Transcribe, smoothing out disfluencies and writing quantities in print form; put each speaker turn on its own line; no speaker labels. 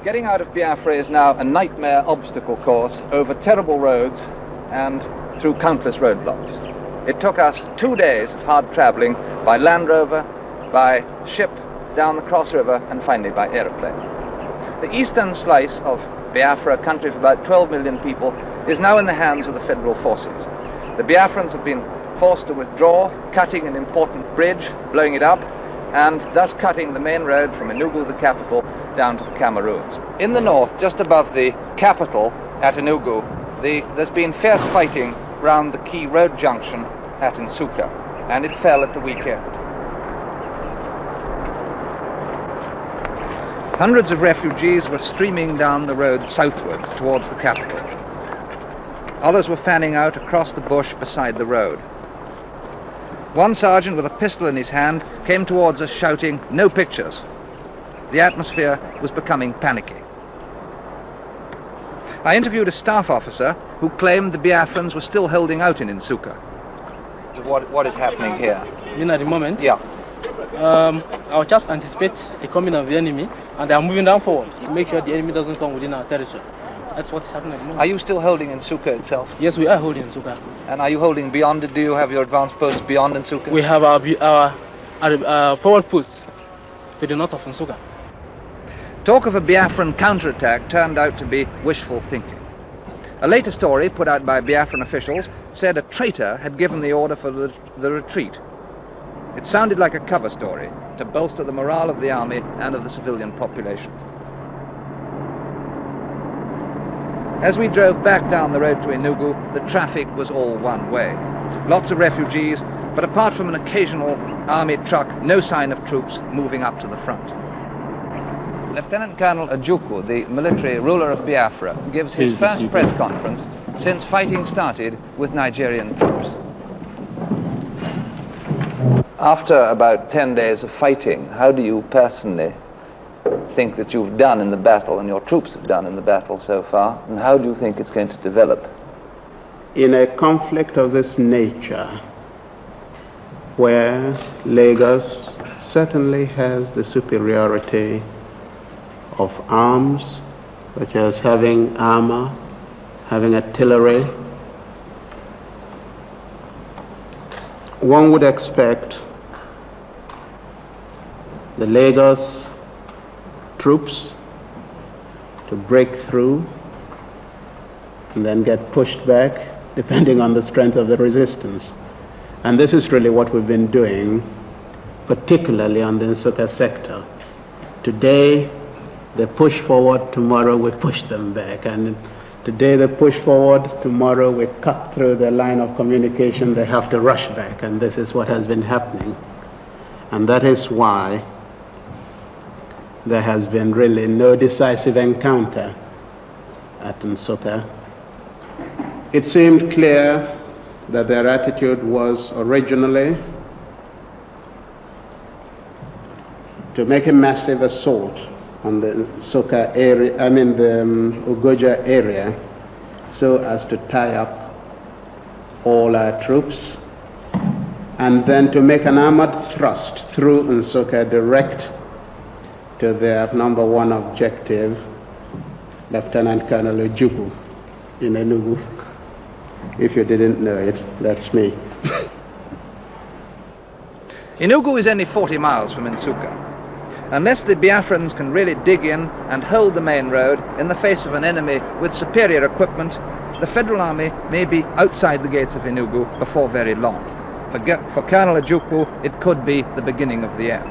Getting out of Biafra is now a nightmare obstacle course over terrible roads and through countless roadblocks. It took us 2 days of hard travelling by Land Rover, by ship, down the Cross River, and finally by aeroplane. The eastern slice of Biafra, a country of about 12 million people, is now in the hands of the federal forces. The Biafrans have been forced to withdraw, cutting an important bridge, blowing it up, and thus cutting the main road from Enugu, the capital, down to the Cameroons. In the north, just above the capital at Enugu, there's been fierce fighting round the key road junction at Nsukka, and it fell at the weekend. Hundreds of refugees were streaming down the road southwards towards the capital. Others were fanning out across the bush beside the road. One sergeant with a pistol in his hand came towards us shouting, "No pictures." The atmosphere was becoming panicky. I interviewed a staff officer who claimed the Biafrans were still holding out in Nsukka. What is happening here?
You know, at the moment?
Yeah.
Our chaps anticipate the coming of the enemy, and they are moving down forward to make sure the enemy doesn't come within our territory. That's what's happening at the moment.
Are you still holding Nsukka itself?
Yes, we are holding Nsukka.
And are you holding beyond it? Do you have your advanced posts beyond Nsukka?
We have our forward posts to the north of Nsukka.
Talk of a Biafran counterattack turned out to be wishful thinking. A later story put out by Biafran officials said a traitor had given the order for the retreat. It sounded like a cover story to bolster the morale of the army and of the civilian population. As we drove back down the road to Enugu, the traffic was all one way. Lots of refugees, but apart from an occasional army truck, no sign of troops moving up to the front. Lieutenant Colonel Ojukwu, the military ruler of Biafra, gives his first press conference since fighting started with Nigerian troops. After about 10 days of fighting, how do you personally think that you've done in the battle and your troops have done in the battle so far, and how do you think it's going to develop?
In a conflict of this nature, where Lagos certainly has the superiority of arms, such as having armor, having artillery, one would expect the Lagos troops to break through and then get pushed back depending on the strength of the resistance. And this is really what we've been doing, particularly on the Nsukka sector. Today they push forward, tomorrow we push them back, and today they push forward, tomorrow we cut through the line of communication, they have to rush back, and this is what has been happening. And that is why there has been really no decisive encounter at Nsukka. It seemed clear that their attitude was originally to make a massive assault on the Nsukka area, the Ugoja area, so as to tie up all our troops, and then to make an armored thrust through Nsukka direct to their number one objective, Lieutenant Colonel Ojukwu in Enugu. If you didn't know it, that's me.
Enugu is only 40 miles from Nsukka. Unless the Biafrans can really dig in and hold the main road in the face of an enemy with superior equipment, the Federal Army may be outside the gates of Enugu before very long. For Colonel Ojukwu, it could be the beginning of the end.